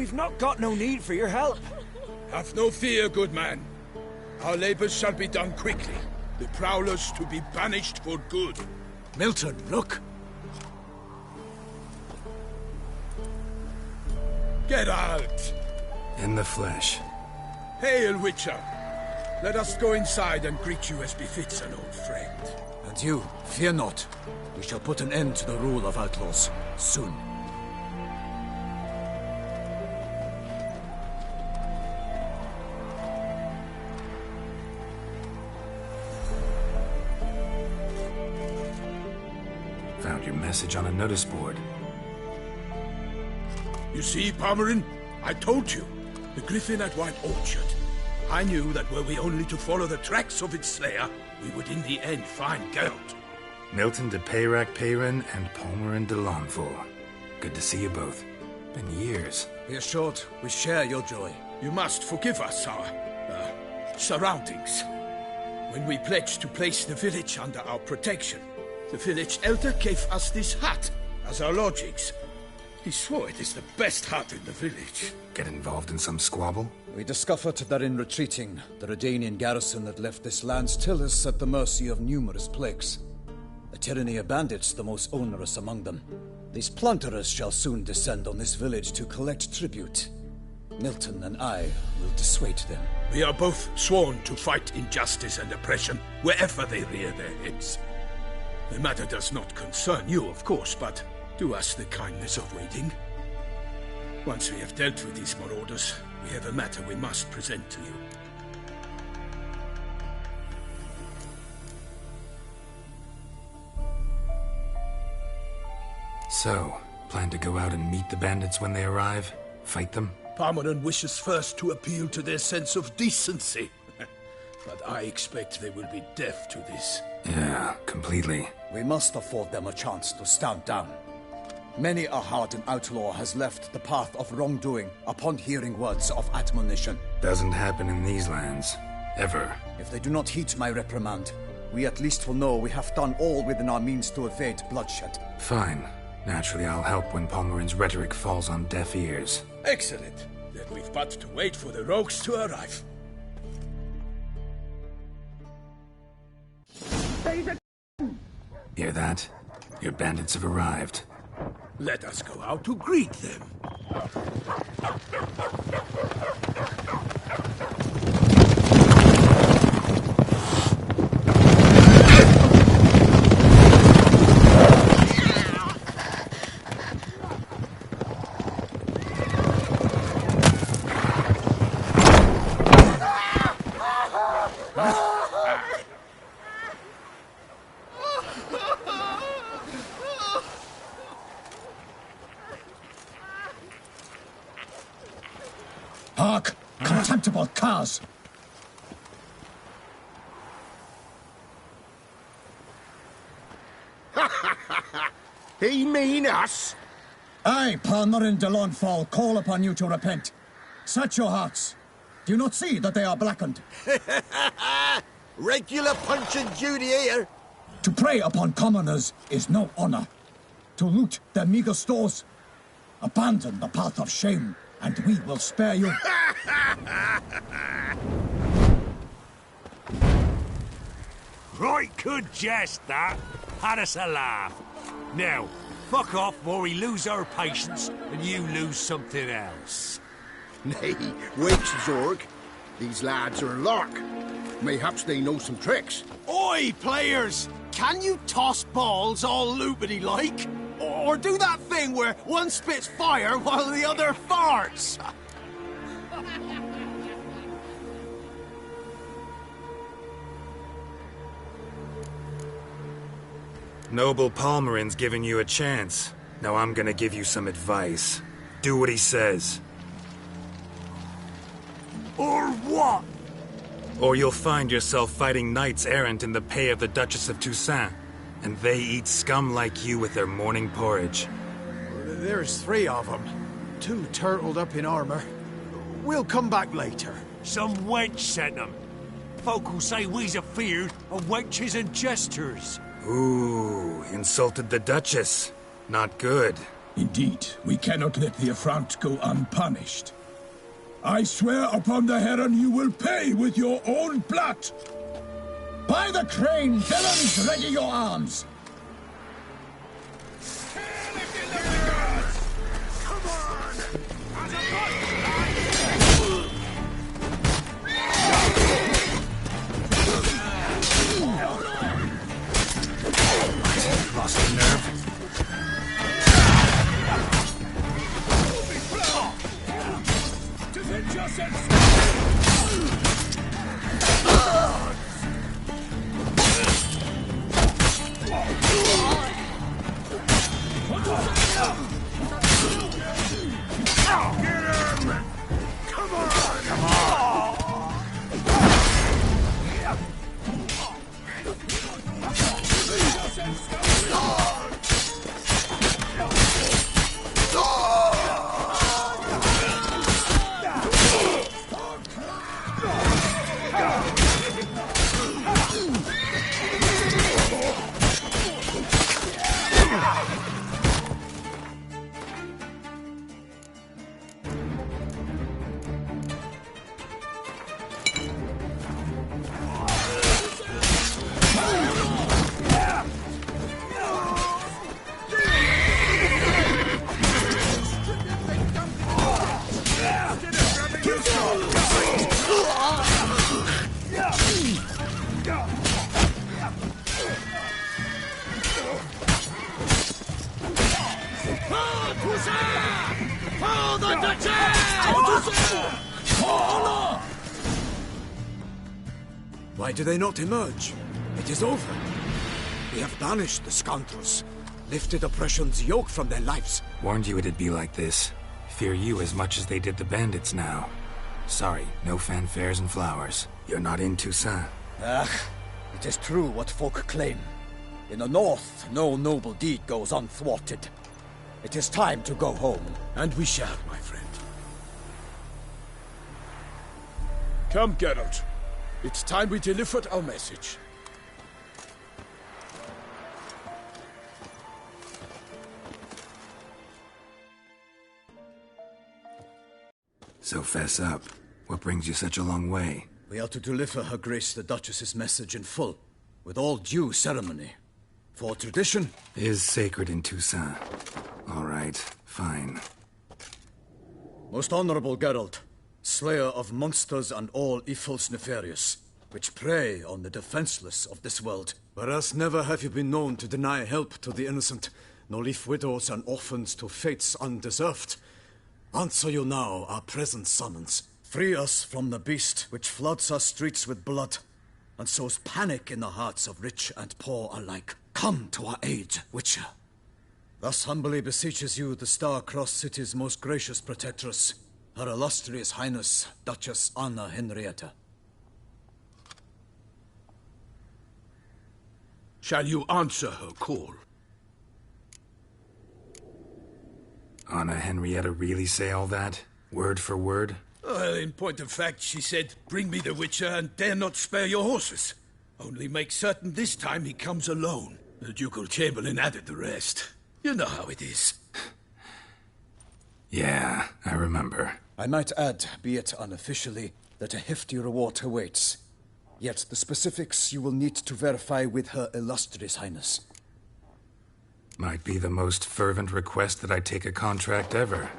We've not got no need for your help. Have no fear, good man. Our labors shall be done quickly. The prowlers to be banished for good. Milton, look! Geralt! In the flesh. Hail, Witcher! Let us go inside and greet you as befits an old friend. And you, fear not. We shall put an end to the rule of outlaws, soon. Found your message on a notice board. You see, Palmerin? I told you. The Griffin at White Orchard. I knew that were we only to follow the tracks of its slayer, we would in the end find Geralt. Milton de Peyrac-Peyran and Palmerin de Launfal. Good to see you both. Been years. Be assured, we share your joy. You must forgive us our, surroundings. When we pledged to place the village under our protection, the village elder gave us this hut as our lodgings. He swore it is the best hut in the village. Get involved in some squabble? We discovered that in retreating, the Redanian garrison that left this land still is at the mercy of numerous plagues. A tyranny of bandits, the most onerous among them. These plunderers shall soon descend on this village to collect tribute. Milton and I will dissuade them. We are both sworn to fight injustice and oppression wherever they rear their heads. The matter does not concern you, of course, but do us the kindness of waiting. Once we have dealt with these marauders, we have a matter we must present to you. So, plan to go out and meet the bandits when they arrive? Fight them? Palmerin wishes first to appeal to their sense of decency. But I expect they will be deaf to this. Yeah, completely. We must afford them a chance to stand down. Many a hardened outlaw has left the path of wrongdoing upon hearing words of admonition. Doesn't happen in these lands. Ever. If they do not heed my reprimand, we at least will know we have done all within our means to evade bloodshed. Fine. Naturally, I'll help when Palmerin's rhetoric falls on deaf ears. Excellent. Then we've but to wait for the rogues to arrive. Hear that? Your bandits have arrived. Let us go out to greet them. Hark! Contemptible curs! He mean us? I, Palmerin de Launfal, call upon you to repent. Set your hearts. Do you not see that they are blackened? Regular Punch and Judy here. To prey upon commoners is no honor. To loot their meager stores, abandon the path of shame, and we will spare you. Right good jest, that. Had us a laugh. Now, fuck off before we lose our patience and you lose something else. Nay, wait, Zorg. These lads are a lark. Mayhaps they know some tricks. Oi, players! Can you toss balls all loopity-like? Or do that thing where one spits fire while the other farts? Noble Palmerin's giving you a chance. Now I'm gonna give you some advice. Do what he says. Or what? Or you'll find yourself fighting knights errant in the pay of the Duchess of Toussaint. And they eat scum like you with their morning porridge. There's 3 of them. 2 turtled up in armor. We'll come back later. Some wench sent them. Folk will say we's afeard of wenches and jesters. Ooh, insulted the Duchess. Not good. Indeed, we cannot let the affront go unpunished. I swear upon the Heron you will pay with your own blood! By the crane, villains, ready your arms! Lost the nerve. Defend yourselves! Why do they not emerge? It is over. We have banished the scoundrels, lifted oppression's yoke from their lives. Warned you it'd be like this. Fear you as much as they did the bandits now. Sorry, no fanfares and flowers. You're not in Toussaint. It is true what folk claim. In the north, no noble deed goes unthwarted. It is time to go home. And we shall, my friend. Come, Geralt. It's time we delivered our message. So fess up. What brings you such a long way? We are to deliver Her Grace the Duchess's message in full, with all due ceremony. For tradition is sacred in Toussaint. All right, fine. Most honorable Geralt, slayer of monsters and all evils nefarious, which prey on the defenseless of this world. Whereas never have you been known to deny help to the innocent, nor leave widows and orphans to fates undeserved. Answer you now our present summons. Free us from the beast which floods our streets with blood, and sows panic in the hearts of rich and poor alike. Come to our aid, Witcher. Thus humbly beseeches you the Star-Crossed City's most gracious protectress, Her Illustrious Highness, Duchess Anna Henrietta. Shall you answer her call? Anna Henrietta really say all that? Word for word? Well, in point of fact, she said, bring me the Witcher and dare not spare your horses. Only make certain this time he comes alone. The Ducal Chamberlain added the rest. You know how it is. Yeah, I remember. I might add, be it unofficially, that a hefty reward awaits. Yet the specifics you will need to verify with Her Illustrious Highness. Might be the most fervent request that I take a contract ever.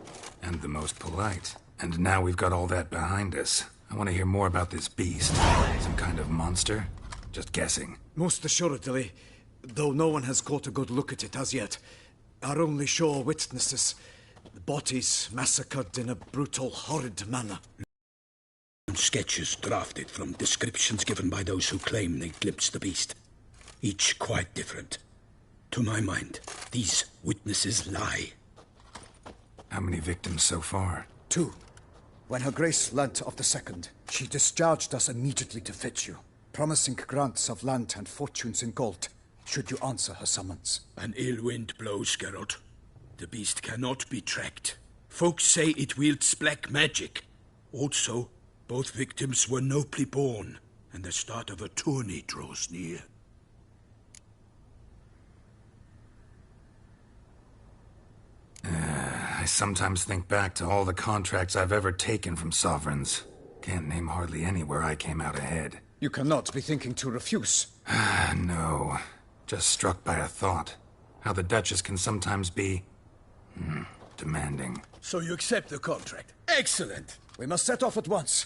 And the most polite. And now we've got all that behind us. I want to hear more about this beast. Some kind of monster? Just guessing. Most assuredly, though no one has caught a good look at it as yet. Our only sure witnesses, the bodies massacred in a brutal, horrid manner. Sketches drafted from descriptions given by those who claim they glimpsed the beast. Each quite different. To my mind, these witnesses lie. How many victims so far? 2. When Her Grace learnt of the second, she discharged us immediately to fetch you, promising grants of land and fortunes in gold, should you answer her summons. An ill wind blows, Geralt. The beast cannot be tracked. Folks say it wields black magic. Also, both victims were nobly born, and the start of a tourney draws near. I sometimes think back to all the contracts I've ever taken from sovereigns. Can't name hardly any where I came out ahead. You cannot be thinking to refuse. No. Just struck by a thought. How the Duchess can sometimes be... demanding. So you accept the contract. Excellent! We must set off at once.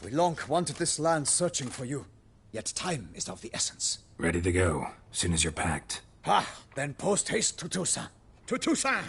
We long wanted this land searching for you. Yet time is of the essence. Ready to go, soon as you're packed. Then post haste to Toussaint. To Toussaint!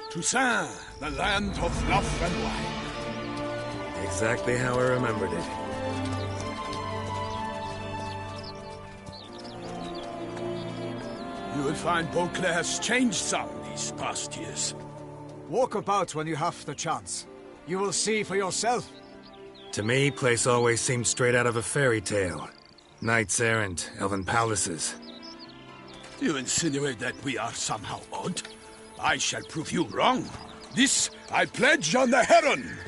Toussaint, the land of love and wine. Exactly how I remembered it. You will find Beauclair's changed some these past years. Walk about when you have the chance. You will see for yourself. To me, place always seemed straight out of a fairy tale. Knights errant, elven palaces. You insinuate that we are somehow odd? I shall prove you wrong. This I pledge on the Heron!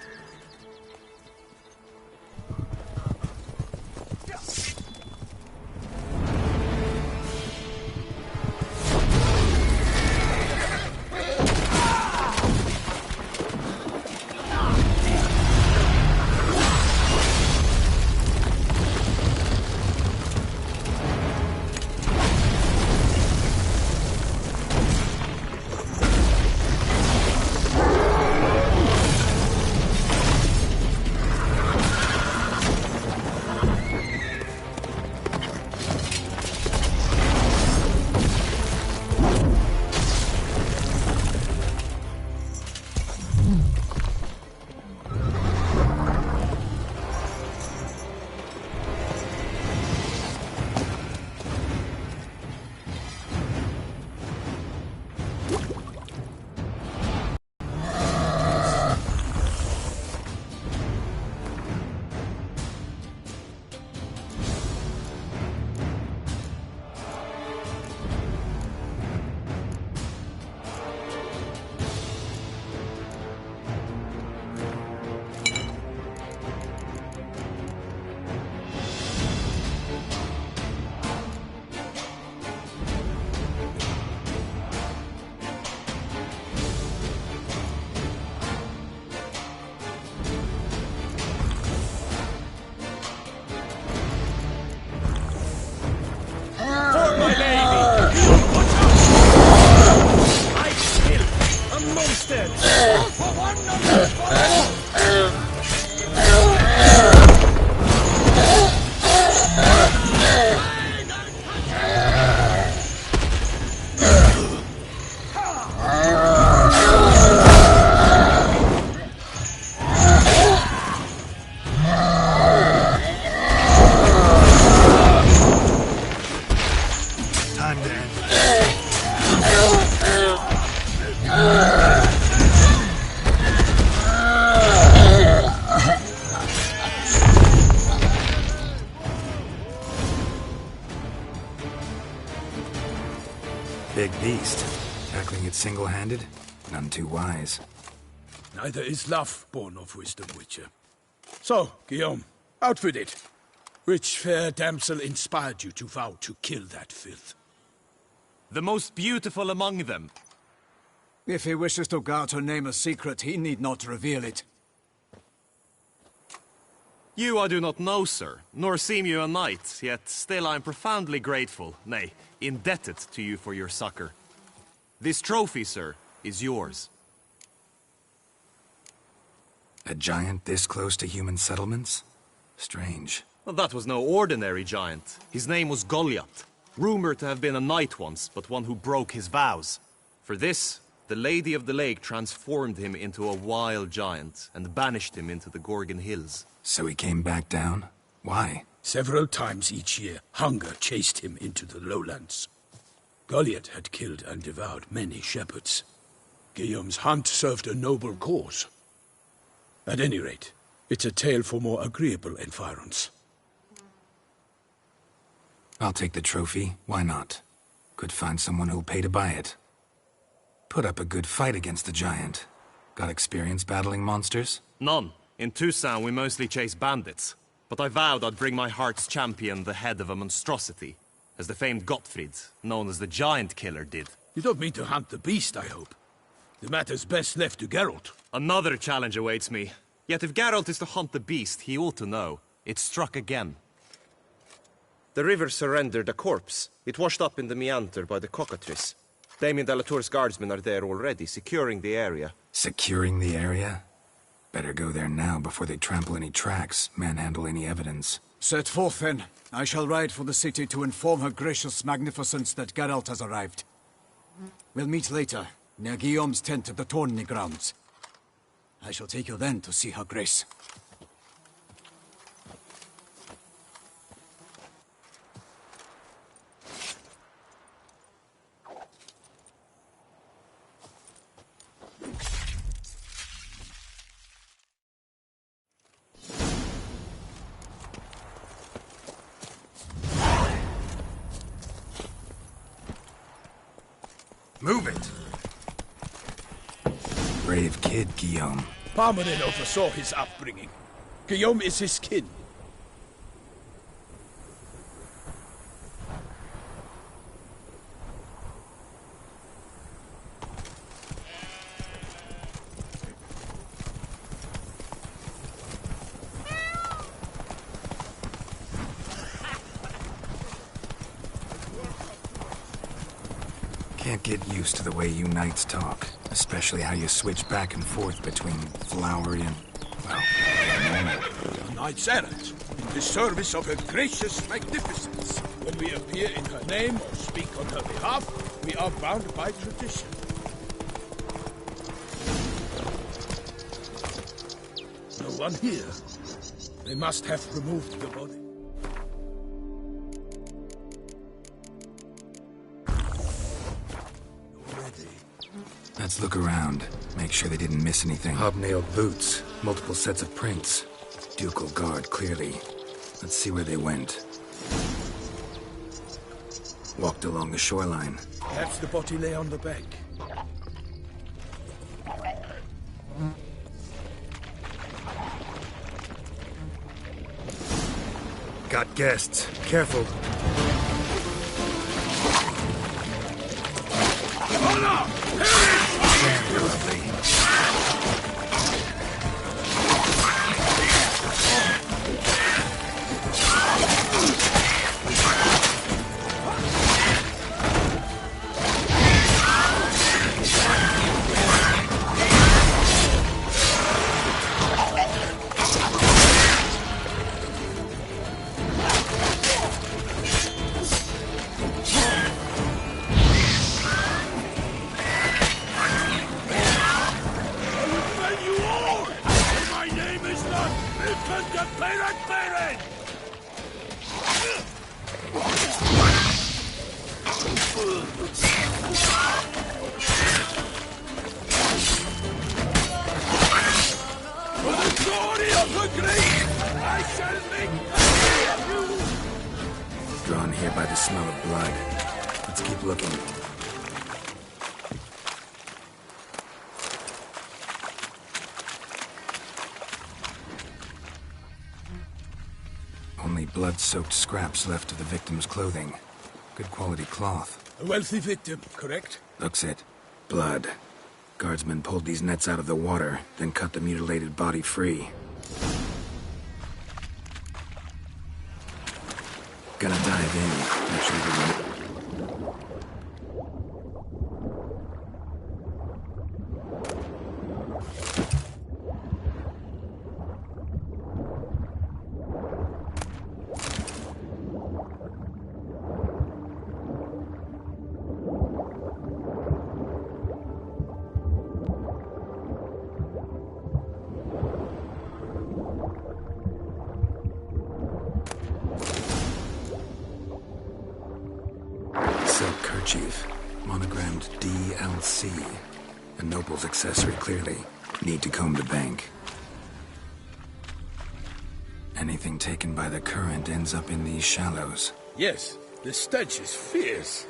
Big beast. Tackling it single-handed? None too wise. Neither is love born of wisdom, Witcher. So, Guillaume, out with it. Which fair damsel inspired you to vow to kill that filth? The most beautiful among them. If he wishes to guard her name a secret, he need not reveal it. You I do not know, sir, nor seem you a knight, yet still I am profoundly grateful, nay, indebted to you for your succor. This trophy, sir, is yours. A giant this close to human settlements? Strange. Well, that was no ordinary giant. His name was Goliath, rumored to have been a knight once, but one who broke his vows. For this, the Lady of the Lake transformed him into a wild giant and banished him into the Gorgon Hills. So he came back down? Why? Several times each year, hunger chased him into the lowlands. Goliath had killed and devoured many shepherds. Guillaume's hunt served a noble cause. At any rate, it's a tale for more agreeable environs. I'll take the trophy. Why not? Could find someone who'll pay to buy it. Put up a good fight against the giant. Got experience battling monsters? None. In Toussaint we mostly chase bandits. But I vowed I'd bring my heart's champion the head of a monstrosity, as the famed Gottfried, known as the Giant Killer, did. You don't mean to hunt the beast, I hope. The matter's best left to Geralt. Another challenge awaits me. Yet if Geralt is to hunt the beast, he ought to know. It struck again. The river surrendered a corpse. It washed up in the meander by the cockatrice. Damien de la Tour's guardsmen are there already, securing the area. Securing the area? Better go there now before they trample any tracks, manhandle any evidence. Set forth, then. I shall ride for the city to inform her gracious magnificence that Geralt has arrived. We'll meet later, near Guillaume's tent at the Tourney grounds. I shall take you then to see her grace. Move it! Brave kid, Guillaume. Parmanin oversaw his upbringing. Guillaume is his kin. Can't get used to the way you knights talk, especially how you switch back and forth between flowery and, well, normal. A knight's errant, in the service of her gracious magnificence. When we appear in her name or speak on her behalf, we are bound by tradition. No one here. They must have removed the body. Let's look around. Make sure they didn't miss anything. Hobnailed boots, multiple sets of prints. Ducal guard, clearly. Let's see where they went. Walked along the shoreline. Perhaps the body lay on the bank. Got guests. Careful. Damn lovely. Drawn here by the smell of blood. Let's keep looking. Only blood-soaked scraps left of the victim's clothing. Good quality cloth. A wealthy victim, correct? Looks it. Blood. Guardsmen pulled these nets out of the water, then cut the mutilated body free. Gonna dive in. Actually, silk kerchief, monogrammed DLC. A noble's accessory, clearly. Need to comb the bank. Anything taken by the current ends up in these shallows. Yes, the stench is fierce.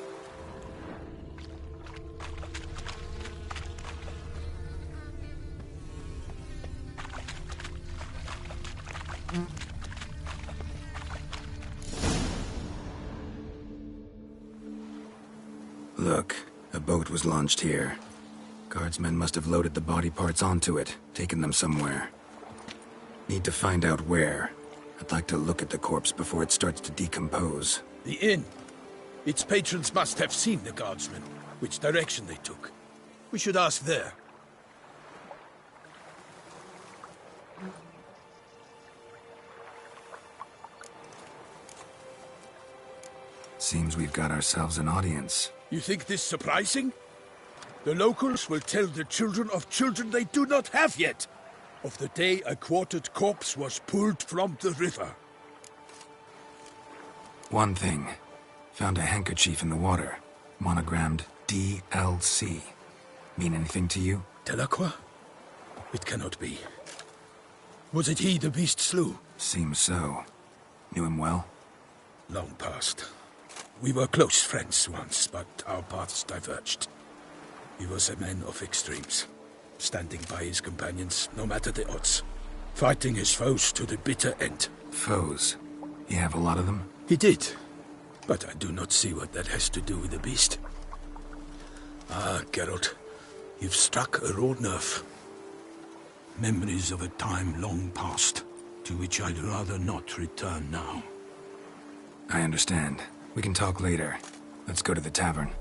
Look, a boat was launched here. Guardsmen must have loaded the body parts onto it, taken them somewhere. Need to find out where. I'd like to look at the corpse before it starts to decompose. The inn. Its patrons must have seen the guardsmen, which direction they took. We should ask there. Seems we've got ourselves an audience. You think this surprising? The locals will tell the children of children they do not have yet, of the day a quartered corpse was pulled from the river. One thing. Found a handkerchief in the water. Monogrammed DLC. Mean anything to you? Delacroix? It cannot be. Was it he the beast slew? Seems so. Knew him well? Long past. We were close friends once, but our paths diverged. He was a man of extremes, standing by his companions, no matter the odds. Fighting his foes to the bitter end. Foes? You have a lot of them? He did, but I do not see what that has to do with the beast. Ah, Geralt, you've struck a raw nerve. Memories of a time long past, to which I'd rather not return now. I understand. We can talk later. Let's go to the tavern.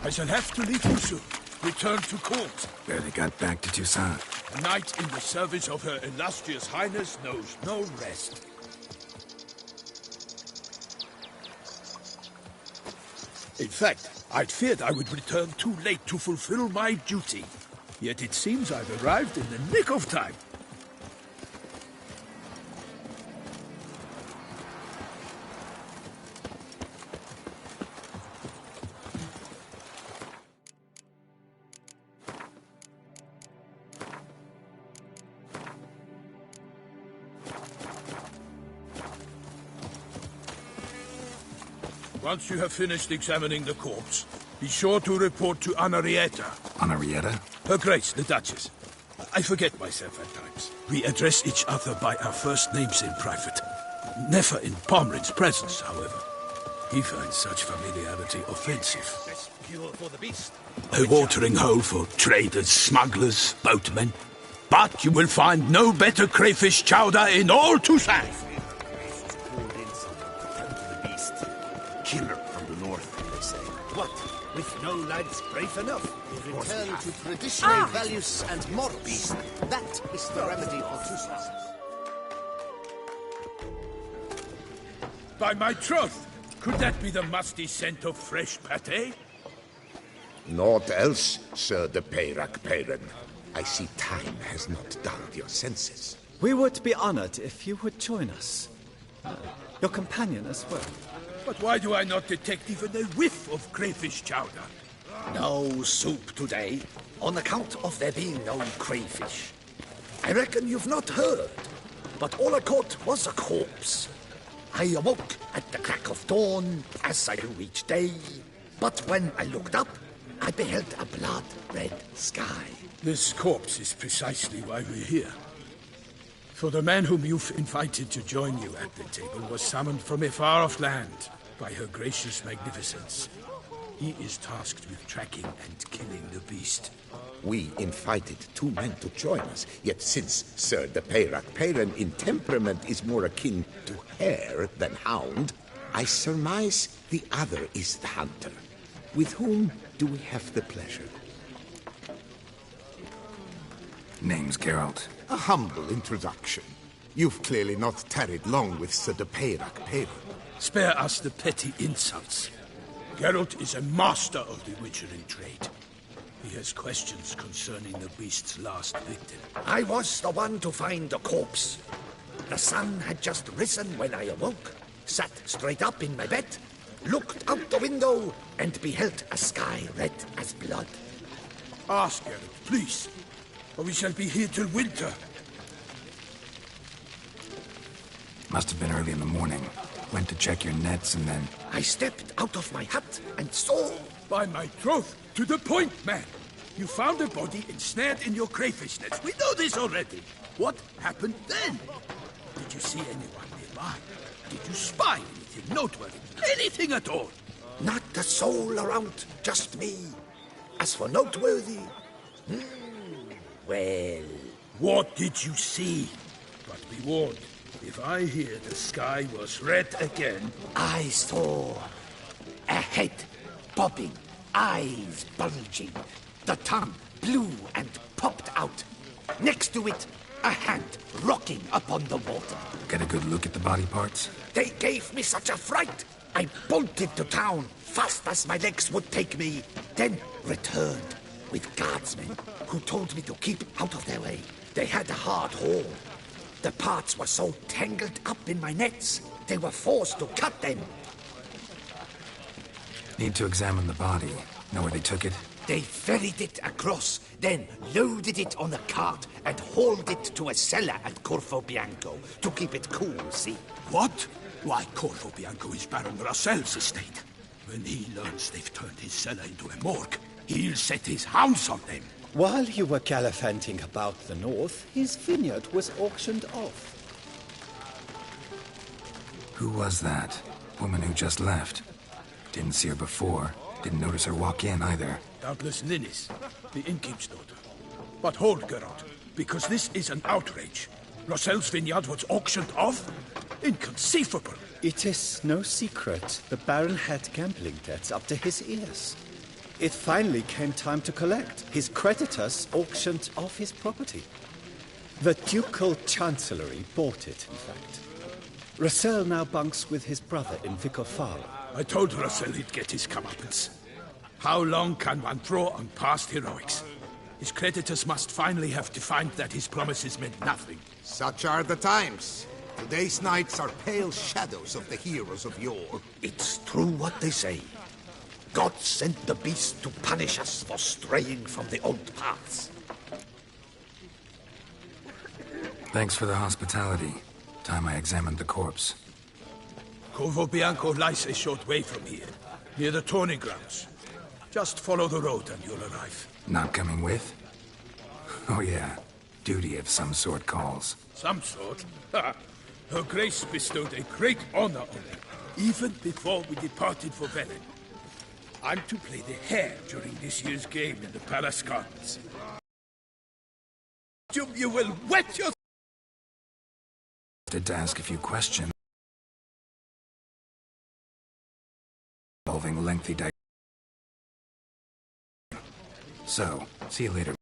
I shall have to leave you soon. Return to court. Barely got back to Toussaint. A knight in the service of Her Illustrious Highness knows no rest. In fact, I'd feared I would return too late to fulfill my duty. Yet it seems I've arrived in the nick of time. Once you have finished examining the corpse, be sure to report to Anarietta. Anarietta? Her Grace, the Duchess. I forget myself at times. We address each other by our first names in private. Never in Pomrin's presence, however. He finds such familiarity offensive. For the beast. A watering hole for traders, smugglers, boatmen. But you will find no better crayfish chowder in all Toussaint. Killer from the north, they say. What? With no lads brave enough? Return to traditional values and morals. That is the remedy for Toussaint. By my troth, could that be the musty scent of fresh pâté? Naught else, Sir de Peyrac Peyran. I see time has not dulled your senses. We would be honored if you would join us. Your companion as well. But why do I not detect even a whiff of crayfish chowder? No soup today, on account of there being no crayfish. I reckon you've not heard, but all I caught was a corpse. I awoke at the crack of dawn, as I do each day, but when I looked up, I beheld a blood-red sky. This corpse is precisely why we're here. For the man whom you've invited to join you at the table was summoned from a far-off land by her gracious magnificence. He is tasked with tracking and killing the beast. We invited 2 men to join us, yet since Sir de Peyrac Peyren in temperament is more akin to hare than hound, I surmise the other is the hunter. With whom do we have the pleasure? Name's Geralt. A humble introduction. You've clearly not tarried long with Sir de Peyrac Peyren. Spare us the petty insults. Geralt is a master of the witchering trade. He has questions concerning the beast's last victim. I was the one to find the corpse. The sun had just risen when I awoke, sat straight up in my bed, looked out the window, and beheld a sky red as blood. Ask Geralt, please, or we shall be here till winter. Must have been early in the morning. Went to check your nets and then... I stepped out of my hut and saw... By my troth, to the point, man. You found a body ensnared in your crayfish nets. We know this already. What happened then? Did you see anyone nearby? Did you spy anything noteworthy? Anything at all? Not a soul around, just me. As for noteworthy... well... What did you see? But be warned. If I hear the sky was red again... I saw a head bobbing, eyes bulging, the tongue blew and popped out. Next to it, a hand rocking upon the water. Get a good look at the body parts? They gave me such a fright. I bolted to town, fast as my legs would take me, then returned with guardsmen who told me to keep out of their way. They had a hard haul. The parts were so tangled up in my nets, they were forced to cut them. Need to examine the body. Know where they took it? They ferried it across, then loaded it on a cart and hauled it to a cellar at Corvo Bianco to keep it cool, see? What? Why, Corvo Bianco is Baron Rossel's estate. When he learns they've turned his cellar into a morgue, he'll set his hounds on them. While you were gallivanting about the north, his vineyard was auctioned off. Who was that? Woman who just left. Didn't see her before. Didn't notice her walk in either. Doubtless Linnis, the innkeep's daughter. But hold, Geralt, because this is an outrage. Rossel's vineyard was auctioned off? Inconceivable. It is no secret the Baron had gambling debts up to his ears. It finally came time to collect. His creditors auctioned off his property. The Ducal Chancellery bought it, in fact. Rossel now bunks with his brother in Vico Faro. I told Rossel he'd get his comeuppance. How long can one draw on past heroics? His creditors must finally have defined that his promises meant nothing. Such are the times. Today's knights are pale shadows of the heroes of yore. It's true what they say. God sent the beast to punish us for straying from the old paths. Thanks for the hospitality. Time I examined the corpse. Corvo Bianco lies a short way from here, near the tourney grounds. Just follow the road and you'll arrive. Not coming with? Oh yeah, duty of some sort calls. Some sort? Her Grace bestowed a great honor on me, even before we departed for Velen. I'm to play the hare during this year's game in the palace gardens. You will wet your... To ask a few questions involving lengthy So, see you later.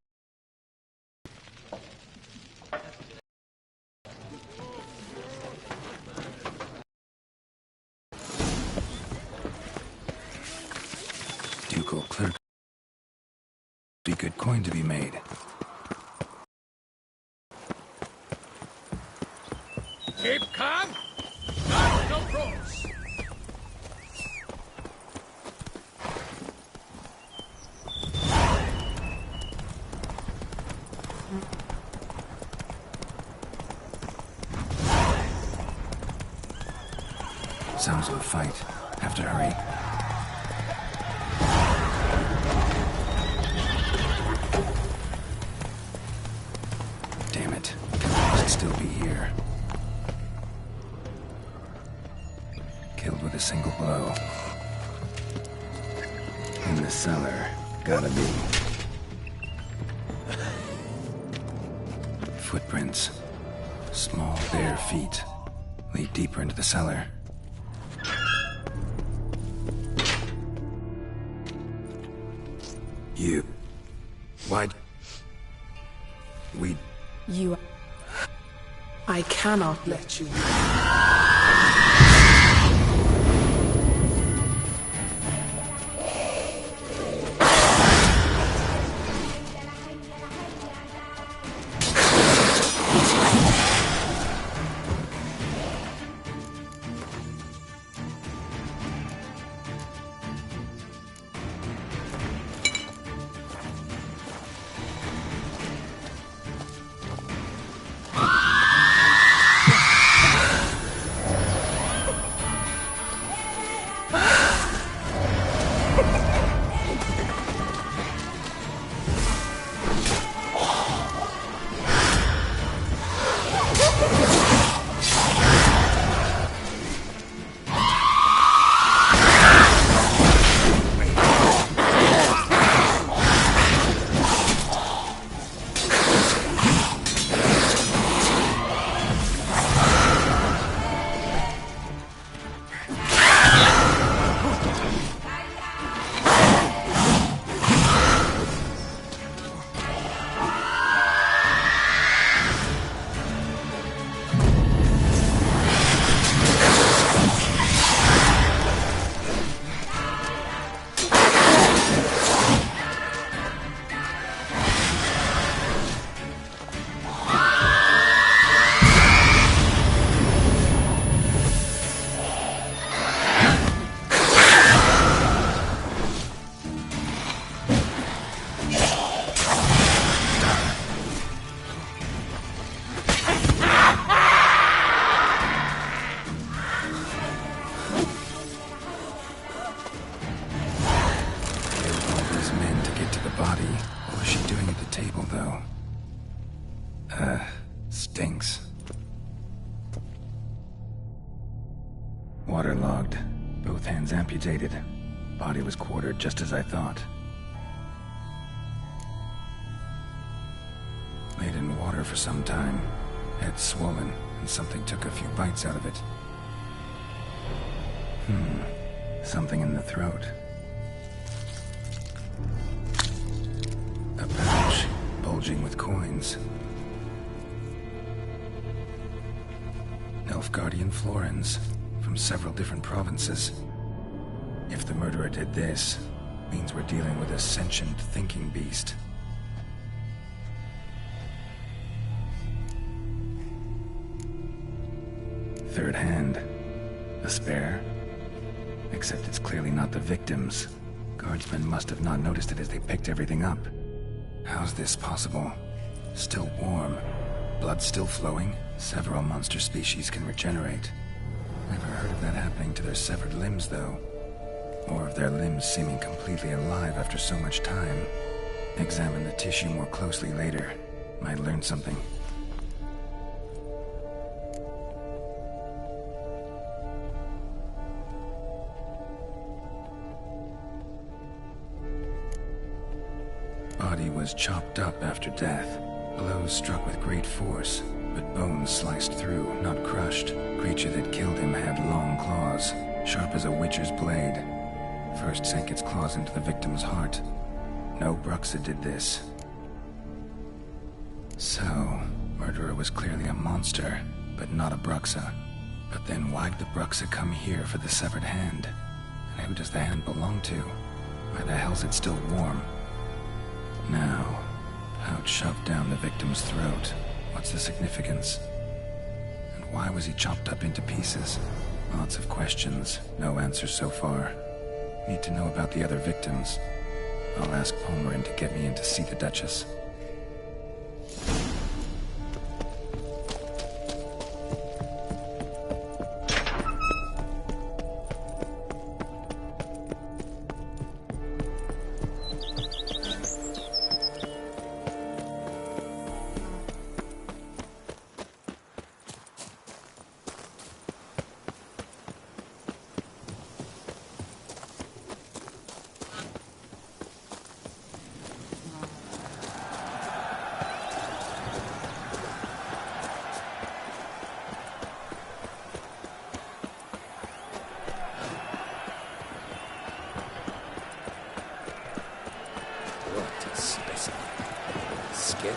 Ducal clerk. Be good coin to be made. Keep calm. Guard no cross. Sounds of a fight. Have to hurry. Damn it. Must still be here. Killed with a single blow. In the cellar. Gotta be. Footprints. Small, bare feet. Lead deeper into the cellar. You... Why'd... We... You... I cannot let you... Stinks. Waterlogged. Both hands amputated. Body was quartered just as I thought. Laid in water for some time. Head swollen, and something took a few bites out of it. Something in the throat. A pouch, bulging with coins. Nilfgaardian florins, from several different provinces. If the murderer did this, means we're dealing with a sentient thinking beast. Third hand. A spare? Except it's clearly not the victim's. Guardsmen must have not noticed it as they picked everything up. How's this possible? Still warm. Blood still flowing? Several monster species can regenerate. Never heard of that happening to their severed limbs, though. Or of their limbs seeming completely alive after so much time. Examine the tissue more closely later. Might learn something. Body was chopped up after death. Blows struck with great force, but bones sliced through, not crushed. Creature that killed him had long claws, sharp as a witcher's blade. First sank its claws into the victim's heart. No Bruxa did this. So, murderer was clearly a monster, but not a Bruxa. But then why'd the Bruxa come here for the severed hand? And who does the hand belong to? Why the hell's it still warm? Now, pouch shoved down the victim's throat. What's the significance? And why was he chopped up into pieces? Lots of questions, no answers so far. Need to know about the other victims. I'll ask Palmerin to get me in to see the Duchess. get...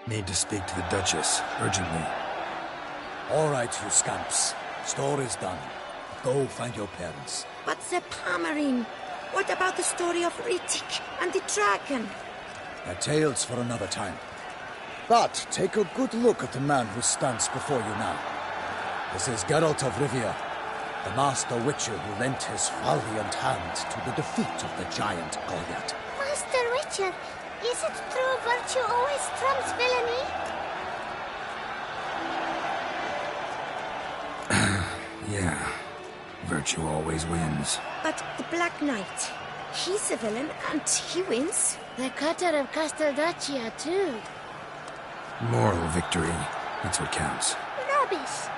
Need to speak to the Duchess, urgently. All right, you scamps. Story's done. Go find your parents. But the Pomerine, what about the story of Rittik and the dragon? They're tales for another time. But take a good look at the man who stands before you now. This is Geralt of Rivia, the master witcher who lent his valiant hand to the defeat of the giant Goliath. Master Witcher, is it true virtue always trumps villainy? Yeah. Virtue always wins. But the Black Knight, he's a villain and he wins. The cutter of Casteldacia, too. Moral victory. That's what counts. Rubbish.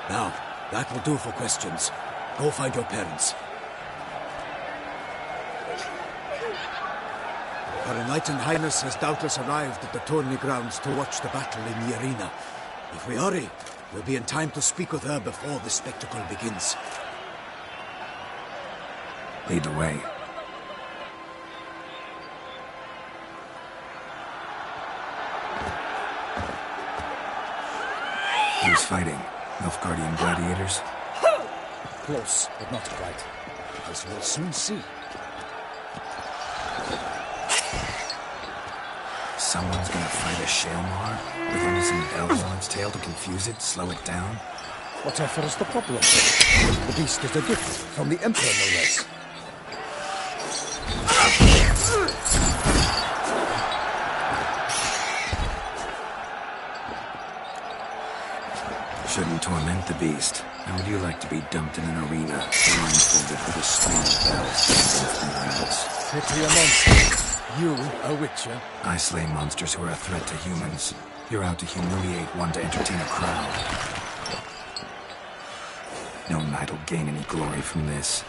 Now, that will do for questions. Go find your parents. Her Enlightened Highness has doubtless arrived at the tourney grounds to watch the battle in the arena. If we hurry, we'll be in time to speak with her before the spectacle begins. Lead the way. Who's fighting? Nilfgaardian gladiators? Close, but not quite. As we'll soon see. Someone's gonna fight a Shaelmar with only some bells on its tail to confuse it, slow it down? Whatever is the problem? The beast is a gift from the Emperor, no less. Shouldn't torment the beast. How would you like to be dumped in an arena, blindfolded with a string of bells? Pity a monster. You, a witcher? I slay monsters who are a threat to humans. You're out to humiliate one to entertain a crowd. No knight will gain any glory from this.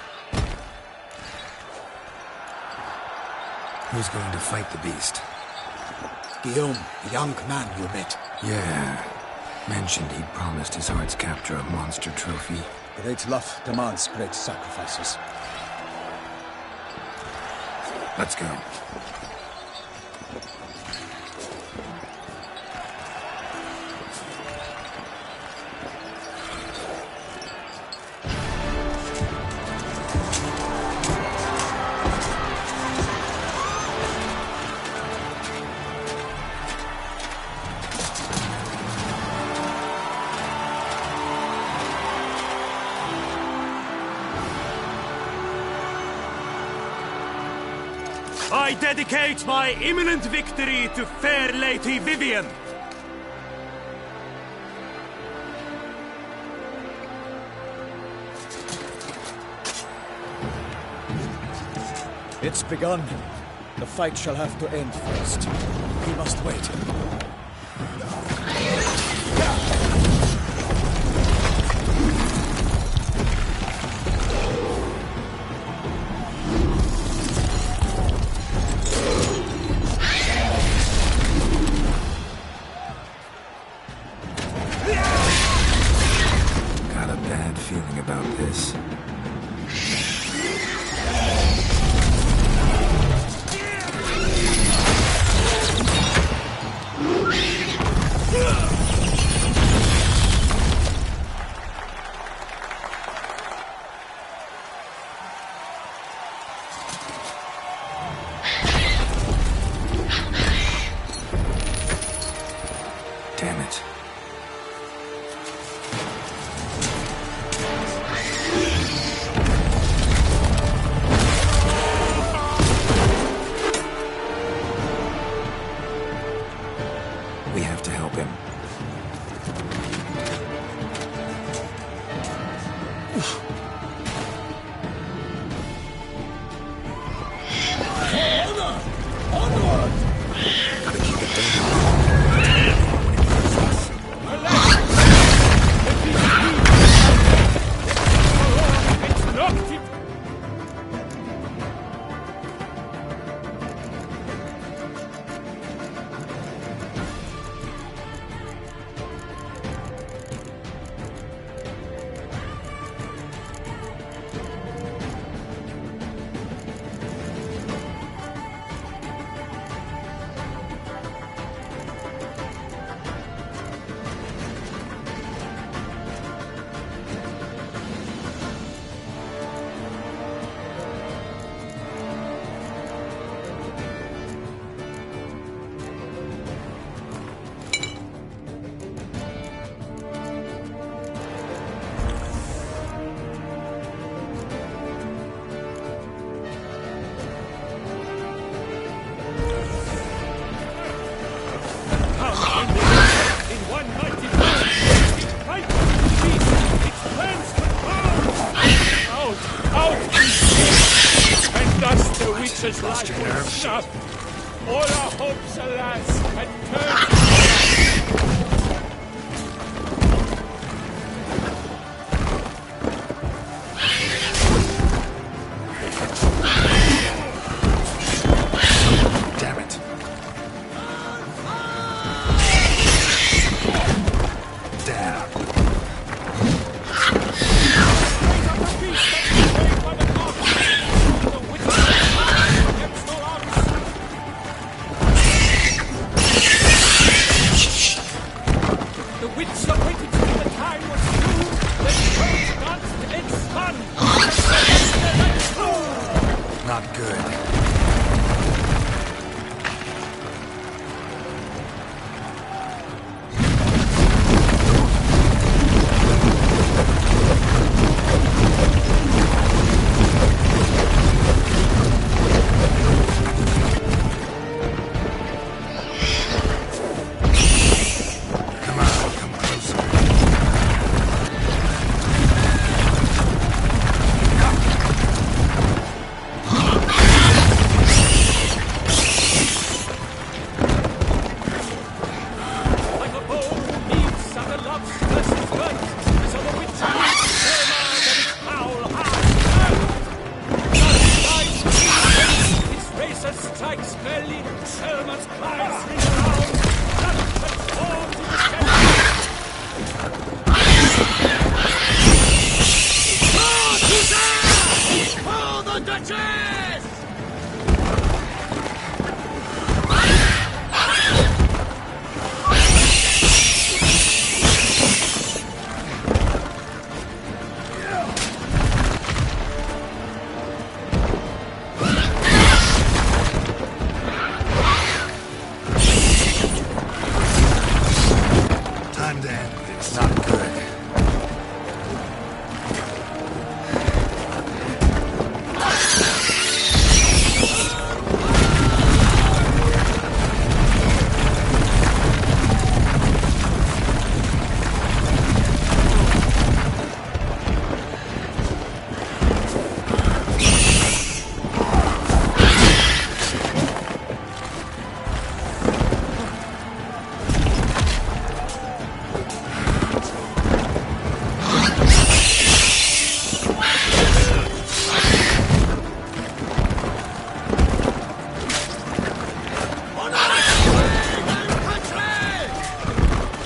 Who's going to fight the beast? Guillaume, the young man you met. Yeah. Mentioned he'd promised his heart's capture a monster trophy. Great love demands great sacrifices. Let's go. I dedicate my imminent victory to fair Lady Vivienne. It's begun. The fight shall have to end first. We must wait. Got a bad feeling about this. Damn it. We have to help him. Onward! Gotta keep it down. Witches Lost like your nerve? enough. All our hopes, alas, had turned. Damn it. Damn. The witch appointed to the time was due, then chose danced and spun. Not good. Strikes belly, Selma's cries ring around, blood transforms into Call the Duchess! Time to end this. Not good.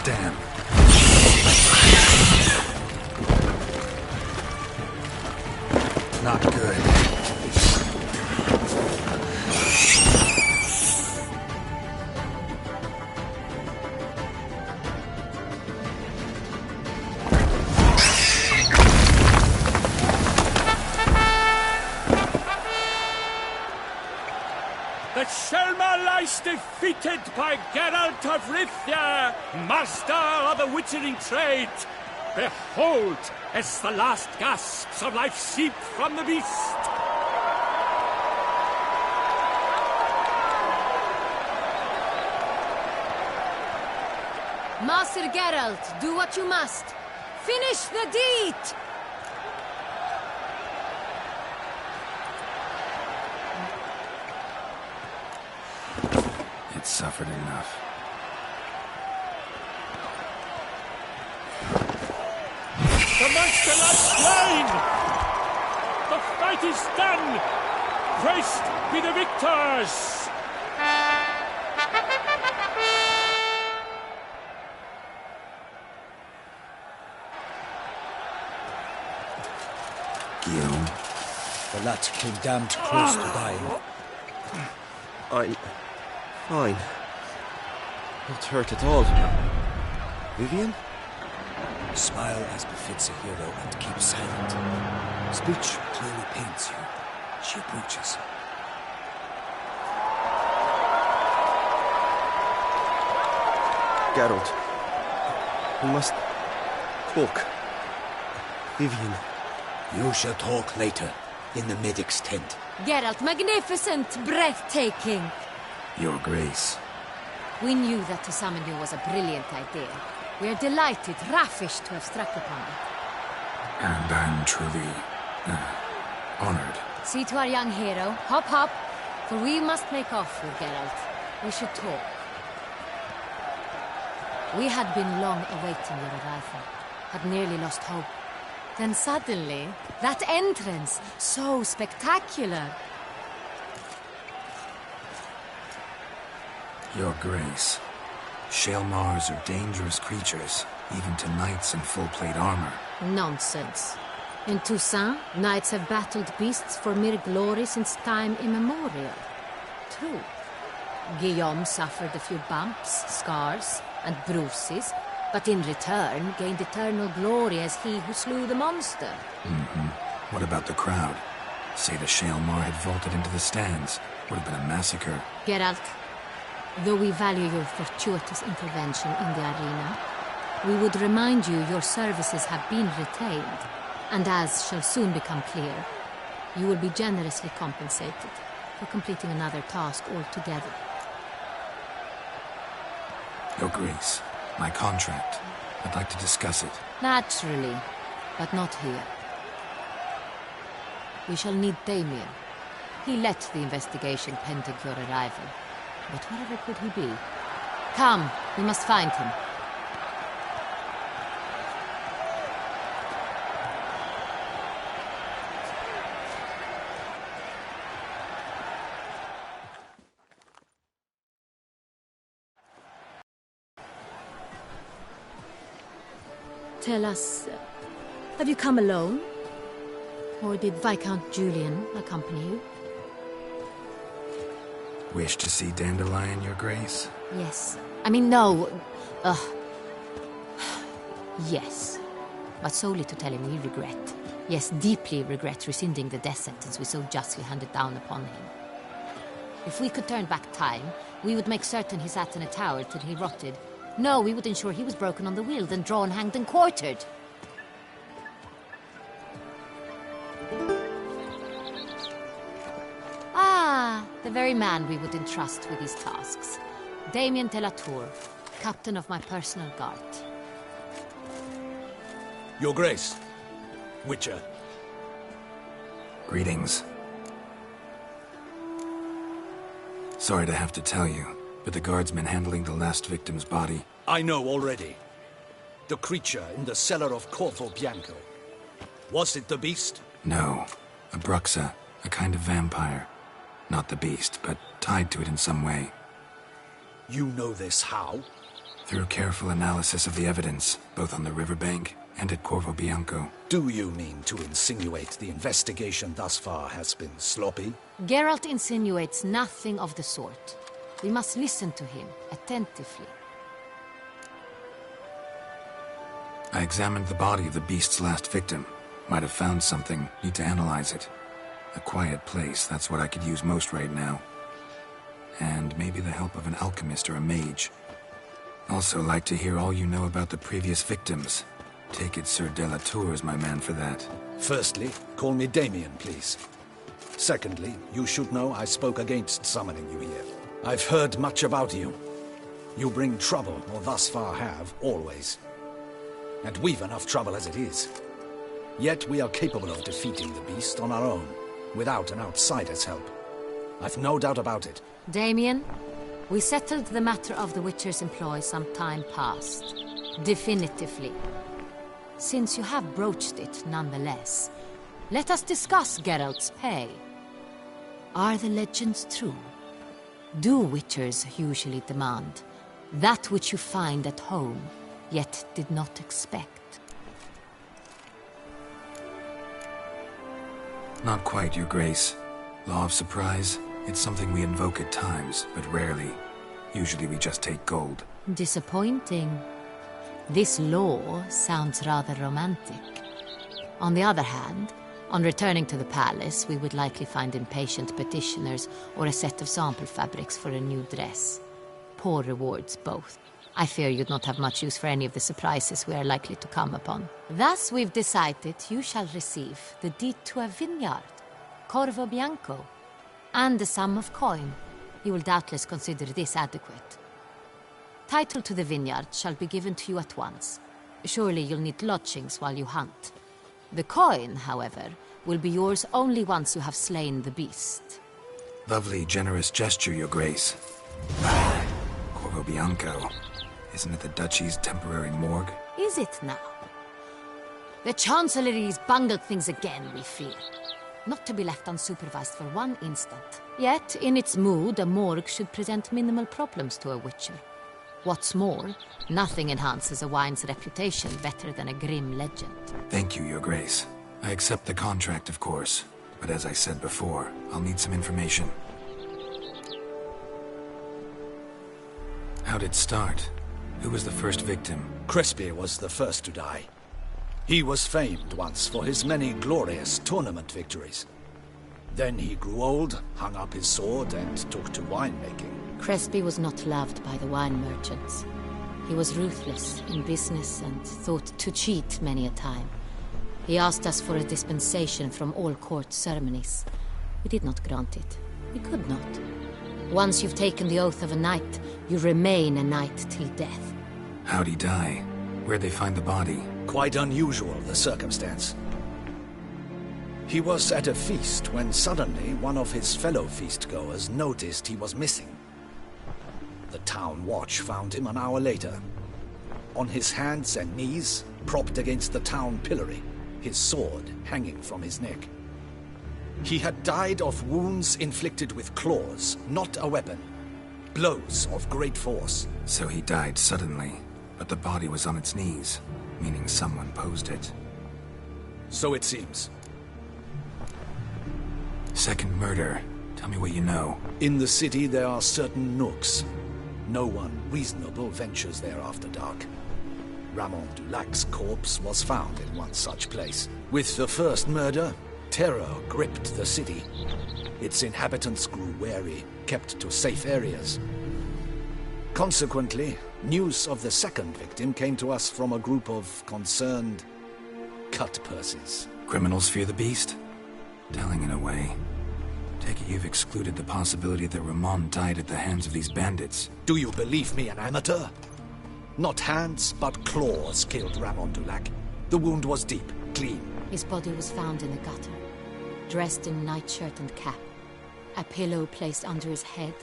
Damn. Not good. The Selma lies defeated by Geralt of Rivia, master of the witchering trade. Behold, as the last gasps of life seep from the beast. Master Geralt, do what you must. Finish the deed! It suffered enough. The monster lies slain! The fight is done! Praised be the victors! Guillaume? The lad came damned close to dying. I'm fine. Not hurt at all. Vivian? Smile as befits a hero and keep silent. Speech clearly pains you. She approaches. Geralt. We must talk. Vivian. You shall talk later, in the medic's tent. Geralt, magnificent, breathtaking. Your Grace. We knew that to summon you was a brilliant idea. We are delighted, ravished to have struck upon it. And I'm truly honored. See to our young hero. Hop, hop. For we must make off with Geralt. We should talk. We had been long awaiting your arrival, had nearly lost hope. Then suddenly, that entrance, so spectacular. Your Grace. Shaelmars are dangerous creatures, even to knights in full plate armor. Nonsense. In Toussaint, knights have battled beasts for mere glory since time immemorial. True. Guillaume suffered a few bumps, scars, and bruises, but in return gained eternal glory as he who slew the monster. What about the crowd? Say the Shaelmar had vaulted into the stands. Would have been a massacre. Geralt, though we value your fortuitous intervention in the arena, we would remind you your services have been retained, and as shall soon become clear, you will be generously compensated for completing another task altogether. Your Grace, my contract. I'd like to discuss it. Naturally, but not here. We shall need Damien. He let the investigation pending your arrival. But wherever could he be? Come, we must find him. Tell us, have you come alone? Or did Viscount Julian accompany you? Wish to see Dandelion, Your Grace? Yes. I mean, no. Yes. But solely to tell him we regret. Yes, deeply regret rescinding the death sentence we so justly handed down upon him. If we could turn back time, we would make certain he sat in a tower till he rotted. No, we would ensure he was broken on the wheel, then drawn, hanged, and quartered. Ah, the very man we would entrust with these tasks. Damien de la Tour, captain of my personal guard. Your Grace, Witcher. Greetings. Sorry to have to tell you, but the guardsman handling the last victim's body... I know already. The creature in the cellar of Corvo Bianco. Was it the beast? No. A Bruxa, a kind of vampire. Not the beast, but tied to it in some way. You know this how? Through careful analysis of the evidence, both on the riverbank and at Corvo Bianco. Do you mean to insinuate the investigation thus far has been sloppy? Geralt insinuates nothing of the sort. We must listen to him attentively. I examined the body of the beast's last victim. Might have found something. Need to analyze it. A quiet place, that's what I could use most right now. And maybe the help of an alchemist or a mage. Also like to hear all you know about the previous victims. Take it Sir de la Tour is my man for that. Firstly, call me Damien, please. Secondly, you should know I spoke against summoning you here. I've heard much about you. You bring trouble, or thus far have, always. And we've enough trouble as it is. Yet we are capable of defeating the beast on our own, without an outsider's help. I've no doubt about it. Damien, we settled the matter of the Witcher's employ some time past. Definitively. Since you have broached it nonetheless, let us discuss Geralt's pay. Are the legends true? Do Witchers usually demand that which you find at home, yet did not expect? Not quite, Your Grace. Law of surprise, it's something we invoke at times, but rarely. Usually we just take gold. Disappointing. This law sounds rather romantic. On the other hand, on returning to the palace, we would likely find impatient petitioners or a set of sample fabrics for a new dress. Poor rewards, both. I fear you'd not have much use for any of the surprises we are likely to come upon. Thus, we've decided you shall receive the deed to a vineyard, Corvo Bianco, and a sum of coin. You will doubtless consider this adequate. Title to the vineyard shall be given to you at once. Surely you'll need lodgings while you hunt. The coin, however, will be yours only once you have slain the beast. Lovely, generous gesture, Your Grace. Corvo Bianco. Isn't it the Duchy's temporary morgue? Is it now? The Chancellery's bungled things again, we fear. Not to be left unsupervised for one instant. Yet, in its mood, a morgue should present minimal problems to a witcher. What's more, nothing enhances a wine's reputation better than a grim legend. Thank you, Your Grace. I accept the contract, of course. But as I said before, I'll need some information. How'd it start? Who was the first victim? Crespi was the first to die. He was famed once for his many glorious tournament victories. Then he grew old, hung up his sword, and took to winemaking. Crespi was not loved by the wine merchants. He was ruthless in business and thought to cheat many a time. He asked us for a dispensation from all court ceremonies. We did not grant it. We could not. Once you've taken the oath of a knight, you remain a knight till death. How'd he die? Where'd they find the body? Quite unusual, the circumstance. He was at a feast when suddenly one of his fellow feastgoers noticed he was missing. The town watch found him an hour later. On his hands and knees, propped against the town pillory, his sword hanging from his neck. He had died of wounds inflicted with claws, not a weapon. Blows of great force. So he died suddenly, but the body was on its knees, meaning someone posed it. So it seems. Second murder. Tell me what you know. In the city there are certain nooks. No one reasonable ventures there after dark. Ramon Dulac's corpse was found in one such place. With the first murder, terror gripped the city. Its inhabitants grew wary, kept to safe areas. Consequently, news of the second victim came to us from a group of concerned cut-purses. Criminals fear the beast? Telling in a way. Take it you've excluded the possibility that Ramon died at the hands of these bandits. Do you believe me an amateur? Not hands, but claws killed Ramon Dulac. The wound was deep, clean. His body was found in a gutter, dressed in nightshirt and cap, a pillow placed under his head,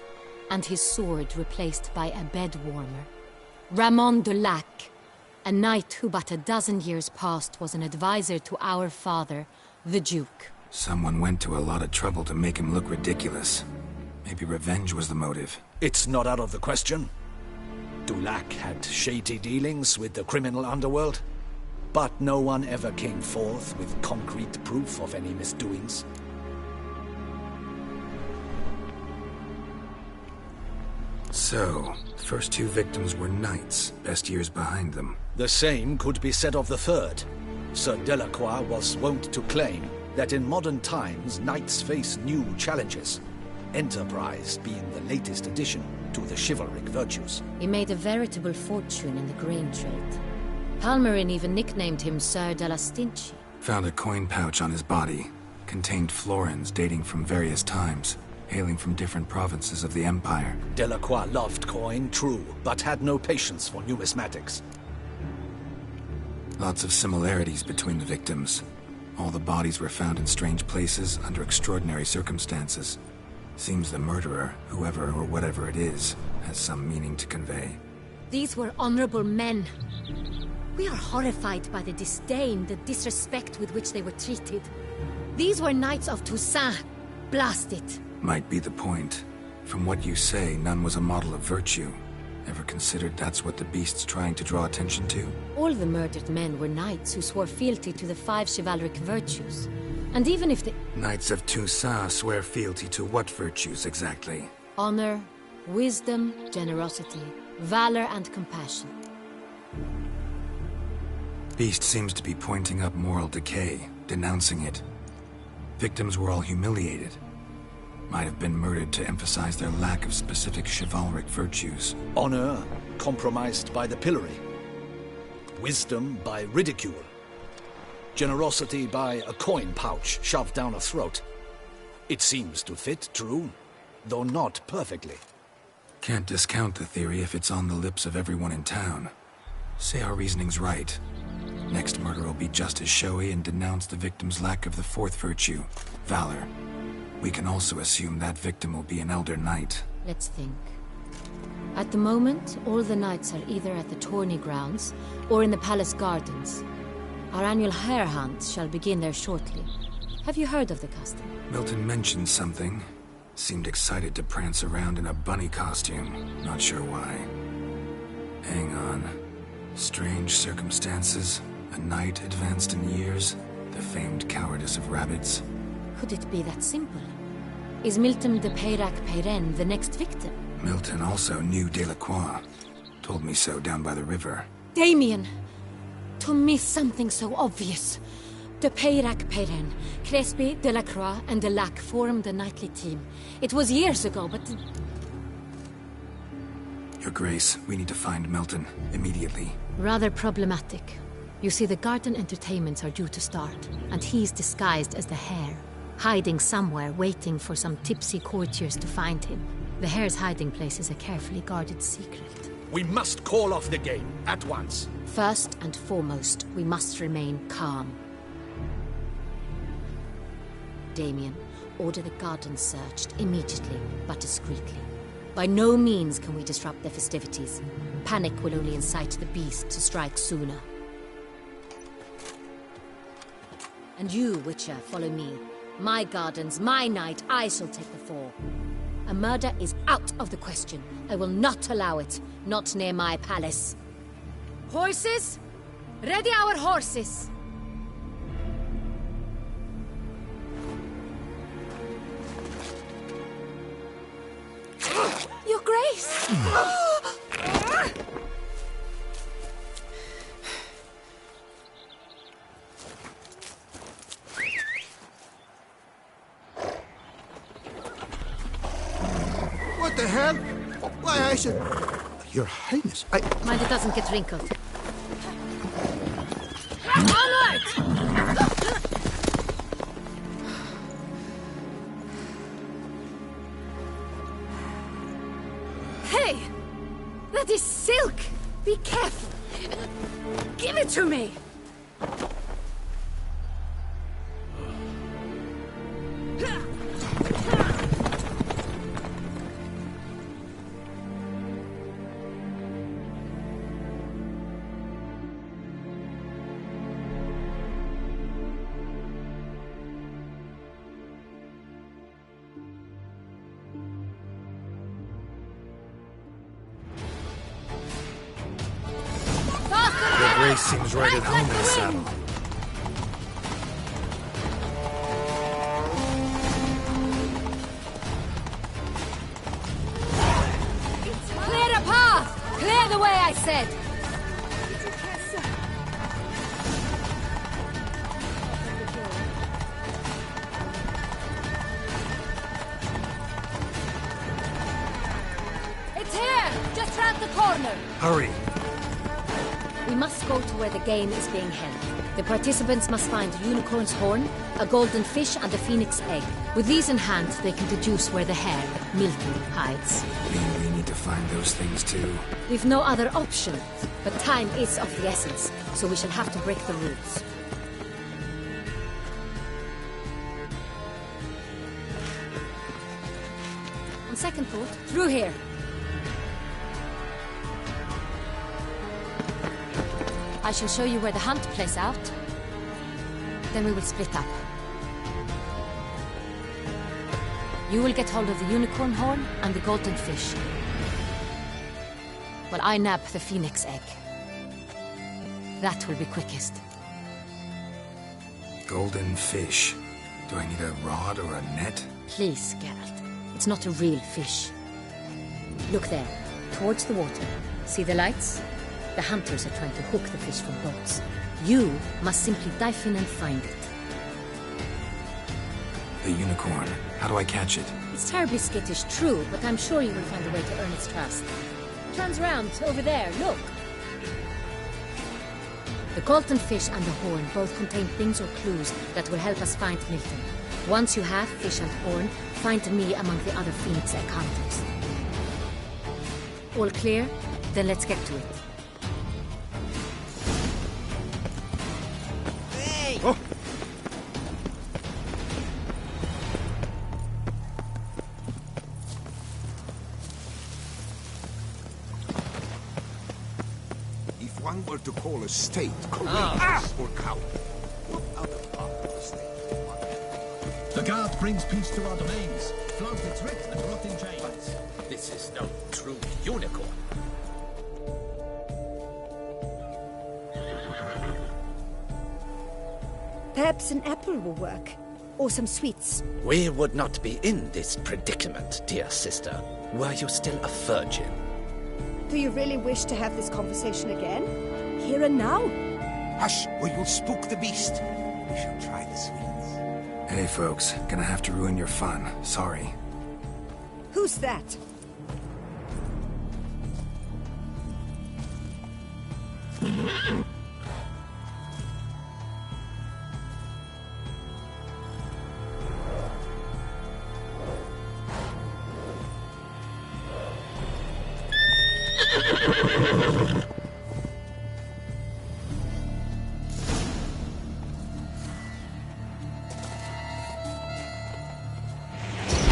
and his sword replaced by a bed warmer. Ramon Dulac, a knight who but a dozen years past was an advisor to our father, the Duke. Someone went to a lot of trouble to make him look ridiculous. Maybe revenge was the motive. It's not out of the question. Dulac had shady dealings with the criminal underworld, but no one ever came forth with concrete proof of any misdoings. So, the first two victims were knights, best years behind them. The same could be said of the third. Sir Delacroix was wont to claim that in modern times knights face new challenges, enterprise being the latest addition to the chivalric virtues. He made a veritable fortune in the grain trade. Palmerin even nicknamed him Sir de la Stinchi. Found a coin pouch on his body. Contained florins dating from various times, hailing from different provinces of the Empire. Delacroix loved coin, true, but had no patience for numismatics. Lots of similarities between the victims. All the bodies were found in strange places under extraordinary circumstances. Seems the murderer, whoever or whatever it is, has some meaning to convey. These were honorable men. We are horrified by the disdain, the disrespect with which they were treated. These were knights of Toussaint. Blast it. Might be the point. From what you say, none was a model of virtue. Ever considered that's what the beast's trying to draw attention to? All the murdered men were knights who swore fealty to the 5 chivalric virtues. And even if the... Knights of Toussaint swear fealty to what virtues exactly? Honor, wisdom, generosity, valor, and compassion. Beast seems to be pointing up moral decay, denouncing it. Victims were all humiliated. Might have been murdered to emphasize their lack of specific chivalric virtues. Honor compromised by the pillory. Wisdom by ridicule. Generosity by a coin pouch shoved down a throat. It seems to fit, true, though not perfectly. Can't discount the theory if it's on the lips of everyone in town. Say our reasoning's right. Next murder will be just as showy and denounce the victim's lack of the fourth virtue, valor. We can also assume that victim will be an Elder Knight. Let's think. At the moment, all the knights are either at the tourney grounds or in the palace gardens. Our annual hare hunt shall begin there shortly. Have you heard of the custom? Milton mentioned something. Seemed excited to prance around in a bunny costume. Not sure why. Hang on. Strange circumstances. A knight advanced in years. The famed cowardice of rabbits. Could it be that simple? Is Milton de Peyrac Peyren the next victim? Milton also knew Delacroix. Told me so down by the river. Damien! To miss something so obvious. De Peyrac Peyren, Crespi, Delacroix, and Delac formed a knightly team. It was years ago, but... Your Grace, we need to find Milton. Immediately. Rather problematic. You see, the garden entertainments are due to start, and he's disguised as the hare. Hiding somewhere, waiting for some tipsy courtiers to find him. The hare's hiding place is a carefully guarded secret. We must call off the game, at once. First and foremost, we must remain calm. Damien, order the garden searched immediately, but discreetly. By no means can we disrupt the festivities. Panic will only incite the beast to strike sooner. And you, Witcher, follow me. My gardens, my night, I shall take the fall. A murder is out of the question. I will not allow it. Not near my palace. Horses? Ready our horses! Your Grace! What the hell? Why, I said... Your Highness, I... Mind it doesn't get wrinkled. Onward! Hey! That is silk! Be careful! Give it to me! Grace seems right at home in the saddle. Clear a path! Clear the way, I said! It's here! Just round the corner! Hurry! We must go to where the game is being held. The participants must find a unicorn's horn, a golden fish, and a phoenix egg. With these in hand, they can deduce where the hare, Milton, hides. We need to find those things too. We've no other option, but time is of the essence, so we shall have to break the rules. On second thought, through here. I shall show you where the hunt plays out. Then we will split up. You will get hold of the unicorn horn and the golden fish. While I nab the phoenix egg. That will be quickest. Golden fish. Do I need a rod or a net? Please, Geralt. It's not a real fish. Look there, towards the water. See the lights? The hunters are trying to hook the fish from boats. You must simply dive in and find it. The unicorn. How do I catch it? It's terribly skittish, true, but I'm sure you will find a way to earn its trust. Turns round, over there, look. The golden fish and the horn both contain things or clues that will help us find Milton. Once you have fish and horn, find me among the other Phoenix Egg hunters. All clear? Then let's get to it. Oh. you were to call a state courageous or coward, what other part of the state? The guard brings peace to our domains, flouted its writ and brought in chains. This is no true unicorn. Perhaps an apple will work. Or some sweets. We would not be in this predicament, dear sister, were you still a virgin. Do you really wish to have this conversation again? Here and now? Hush, or you'll spook the beast. We shall try the sweets. Hey, folks. Gonna have to ruin your fun. Sorry. Who's that?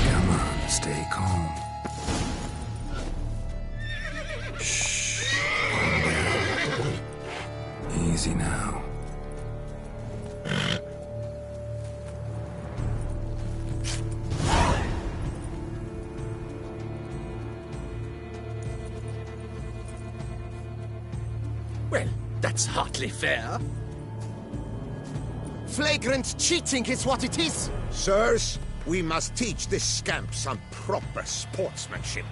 Come on, stay calm. Shh. Calm down. Easy now. Well, that's hardly fair. Flagrant cheating is what it is. Sirs, we must teach this scamp some proper sportsmanship.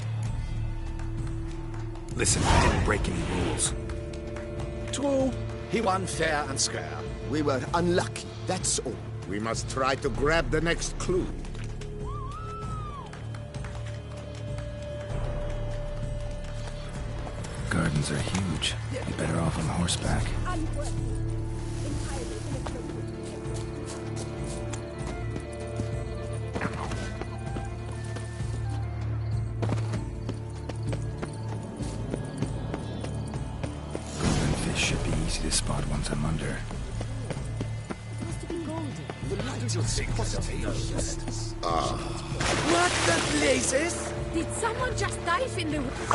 Listen, I didn't break any rules. True. He won fair and square. We were unlucky, that's all. We must try to grab the next clue. Gardens are huge. Be better off on horseback. Golden fish should be easy to spot once I'm under. What the blazes? Did someone just dive in the woods?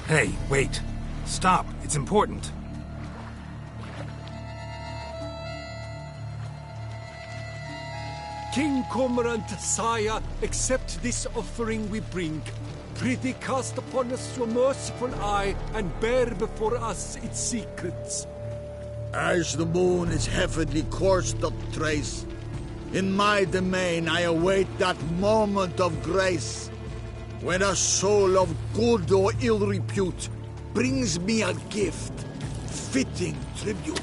Hey, wait. Stop. It's important. King Cormorant, sire, accept this offering we bring. Prithee cast upon us your merciful eye, and bear before us its secrets. As the moon its heavenly course doth trace, in my domain I await that moment of grace, when a soul of good or ill repute brings me a gift, fitting tribute.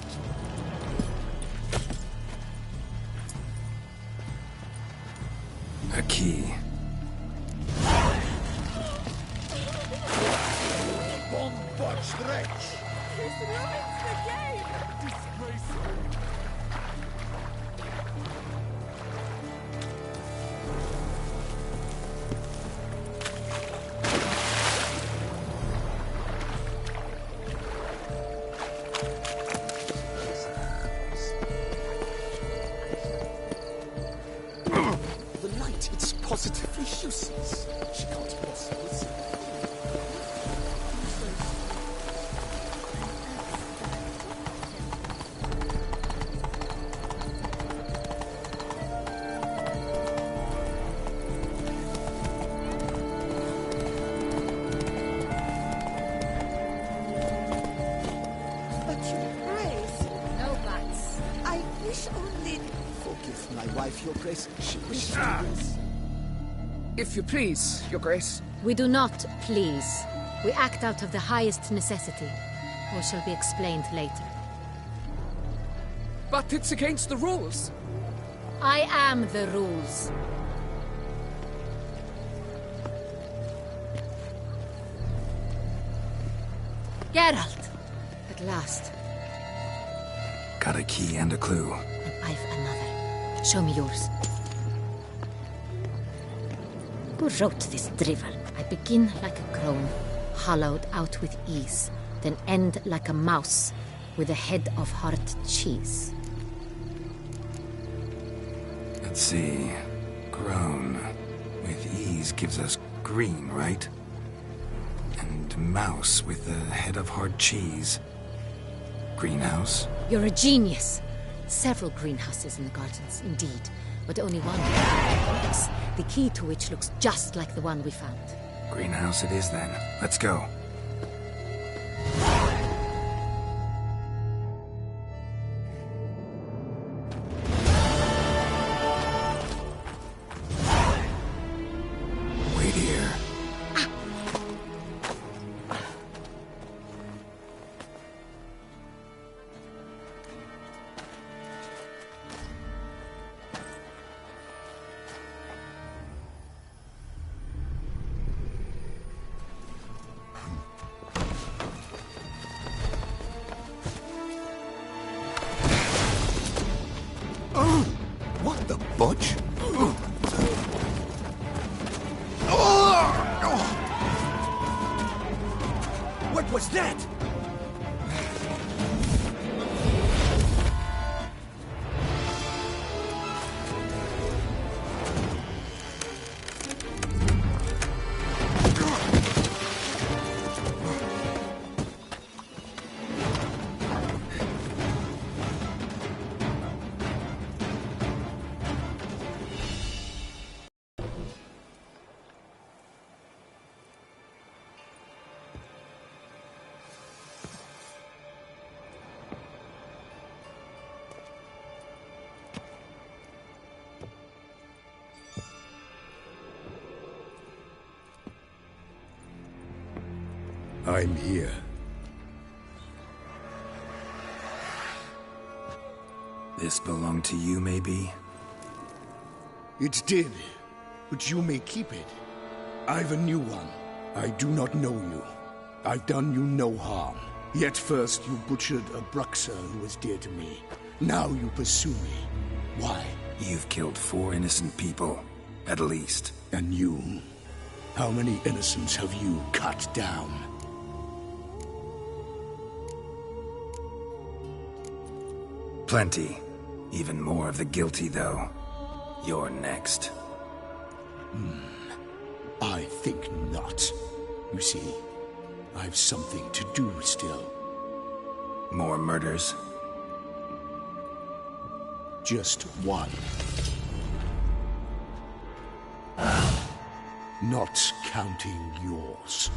A key. Bomb-botched wretch! This ruins the game! Disgraceful! The light, it's positively useless. She can't possibly see. But your grace. No buts. I wish only. Forgive my wife, your grace. She wishes to this. If you please, your grace. We do not please. We act out of the highest necessity, or shall be explained later. But it's against the rules. I am the rules. Geralt! At last. Got a key and a clue. And I've another. Show me yours. Who wrote this drivel? I begin like a crone, hollowed out with ease, then end like a mouse, with a head of hard cheese. Let's see. Grown. With ease gives us green, right? And mouse with a head of hard cheese. Greenhouse? You're a genius. Several greenhouses in the gardens, indeed, but only one complex, the key to which looks just like the one we found. Greenhouse it is then. Let's go. Wait here. What the butch? What was that? I'm here. This belonged to you, maybe? It did, but you may keep it. I've a new one. I do not know you. I've done you no harm. Yet first you butchered a Bruxer who was dear to me. Now you pursue me. Why? You've killed 4 innocent people, at least. And you? How many innocents have you cut down? Plenty. Even more of the guilty, though. You're next. I think not. You see, I've something to do still. More murders? Just one. Not counting yours.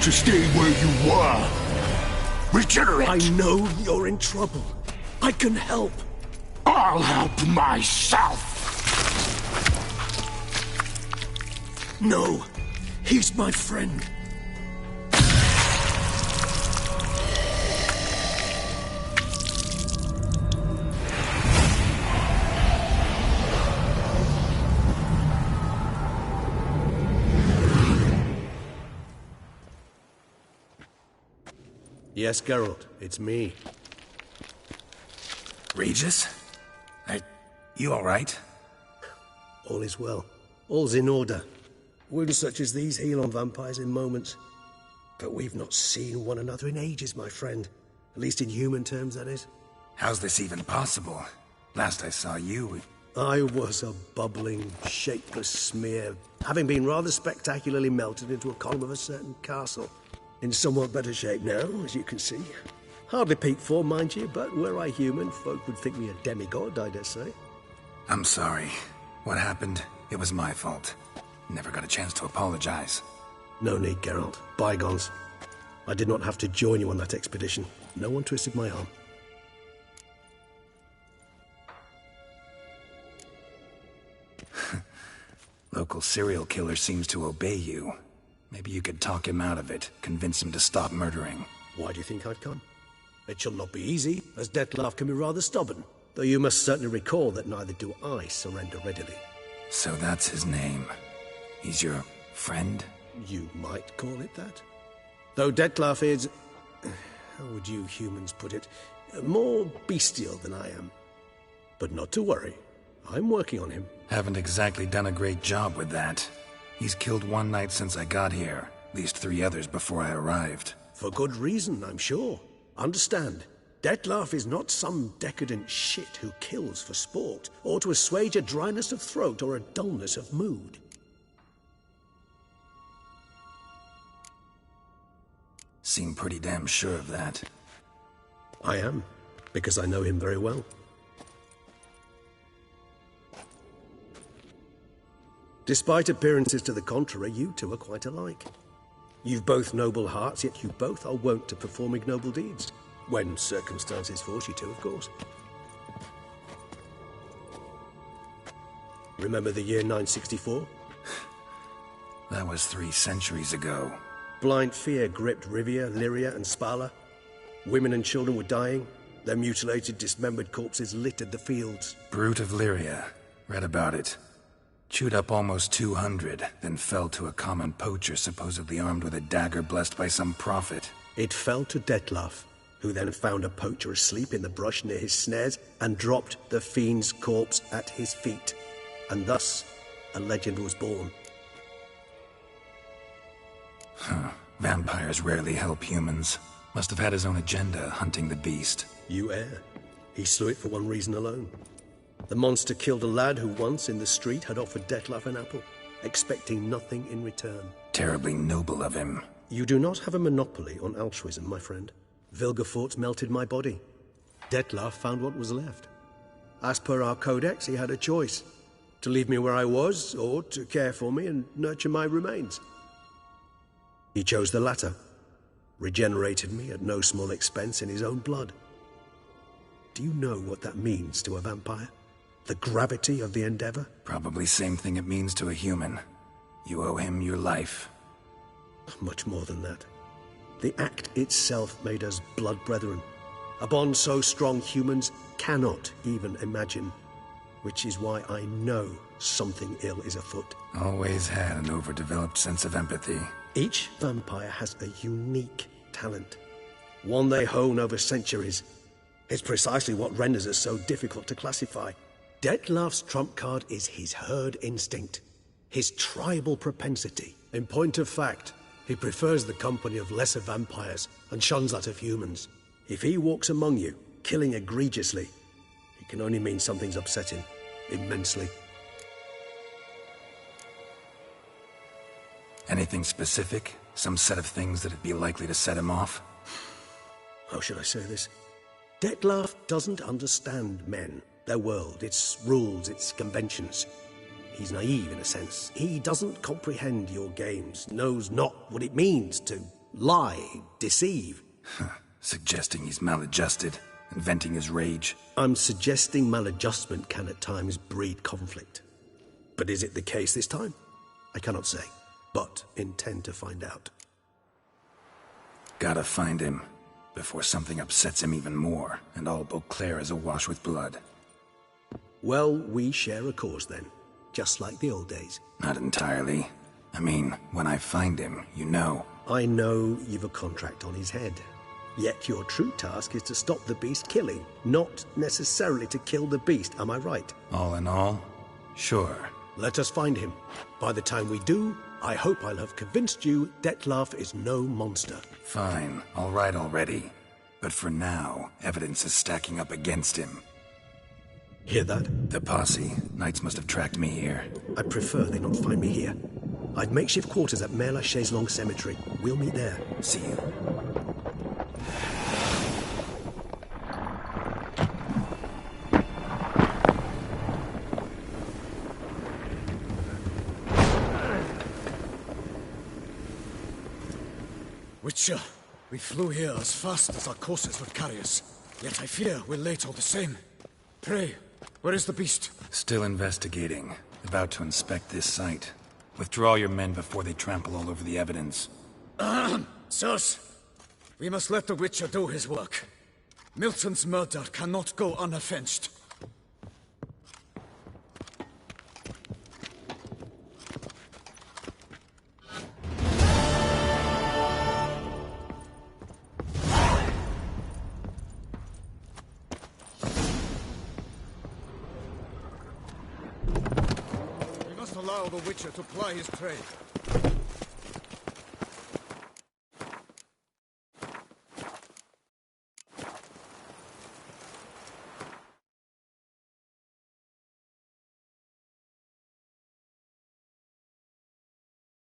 ought to stay where you were. Regenerate! I know you're in trouble. I can help. I'll help myself! No, he's my friend. Yes, Geralt, it's me. Regis? You all right? All is well. All's in order. Wounds such as these heal on vampires in moments. But we've not seen one another in ages, my friend. At least in human terms, that is. How's this even possible? Last I saw you... I was a bubbling, shapeless smear, having been rather spectacularly melted into a column of a certain castle. In somewhat better shape now, as you can see. Hardly peak form, mind you, but were I human, folk would think me a demigod, I dare say. I'm sorry. What happened, it was my fault. Never got a chance to apologize. No need, Geralt. Bygones. I did not have to join you on that expedition. No one twisted my arm. Local serial killer seems to obey you. Maybe you could talk him out of it, convince him to stop murdering. Why do you think I've come? It shall not be easy, as Dettlaff can be rather stubborn. Though you must certainly recall that neither do I surrender readily. So that's his name. He's your friend? You might call it that. Though Dettlaff is... how would you humans put it? More bestial than I am. But not to worry. I'm working on him. Haven't exactly done a great job with that. He's killed one knight since I got here. At least 3 others before I arrived. For good reason, I'm sure. Understand, Dettlaff is not some decadent shit who kills for sport, or to assuage a dryness of throat or a dullness of mood. Seem pretty damn sure of that. I am, because I know him very well. Despite appearances to the contrary, you two are quite alike. You've both noble hearts, yet you both are wont to perform ignoble deeds. When circumstances force you to, of course. Remember the year 964? That was 3 centuries ago. Blind fear gripped Rivia, Lyria, and Spala. Women and children were dying. Their mutilated, dismembered corpses littered the fields. Brute of Lyria. Read about it. Chewed up almost 200, then fell to a common poacher supposedly armed with a dagger blessed by some prophet. It fell to Dettlaff, who then found a poacher asleep in the brush near his snares and dropped the fiend's corpse at his feet. And thus, a legend was born. Vampires rarely help humans. Must have had his own agenda, hunting the beast. You err. He slew it for one reason alone. The monster killed a lad who once, in the street, had offered Dettlaff an apple, expecting nothing in return. Terribly noble of him. You do not have a monopoly on altruism, my friend. Vilgefortz melted my body. Dettlaff found what was left. As per our codex, he had a choice. To leave me where I was, or to care for me and nurture my remains. He chose the latter. Regenerated me at no small expense in his own blood. Do you know what that means to a vampire? The gravity of the endeavor? Probably same thing it means to a human. You owe him your life. Much more than that. The act itself made us blood brethren. A bond so strong humans cannot even imagine. Which is why I know something ill is afoot. Always had an overdeveloped sense of empathy. Each vampire has a unique talent. One they hone over centuries. It's precisely what renders us so difficult to classify. Dettlaff's trump card is his herd instinct, his tribal propensity. In point of fact, he prefers the company of lesser vampires and shuns that of humans. If he walks among you, killing egregiously, it can only mean something's upsetting, immensely. Anything specific? Some set of things that'd be likely to set him off? How should I say this? Dettlaff doesn't understand men, their world, its rules, its conventions. He's naive in a sense. He doesn't comprehend your games, knows not what it means to lie, deceive. Suggesting he's maladjusted and venting his rage. I'm suggesting maladjustment can at times breed conflict. But is it the case this time? I cannot say, but intend to find out. Gotta find him before something upsets him even more and all Beauclair is awash with blood. Well, we share a cause then, just like the old days. Not entirely. I mean, when I find him, you know. I know you've a contract on his head. Yet your true task is to stop the beast killing, not necessarily to kill the beast, am I right? All in all, sure. Let us find him. By the time we do, I hope I'll have convinced you Dettlaff is no monster. Fine, all right already. But for now, evidence is stacking up against him. Hear that? The posse. Knights must have tracked me here. I prefer they not find me here. I've makeshift quarters at Mère la Chaise-Longue Cemetery. We'll meet there. See you. Witcher, we flew here as fast as our courses would carry us. Yet I fear we're late all the same. Pray, where is the beast? Still investigating. About to inspect this site. Withdraw your men before they trample all over the evidence. Sirs, we must let the Witcher do his work. Milton's murder cannot go unavenged. We must allow the Witcher to ply his trade.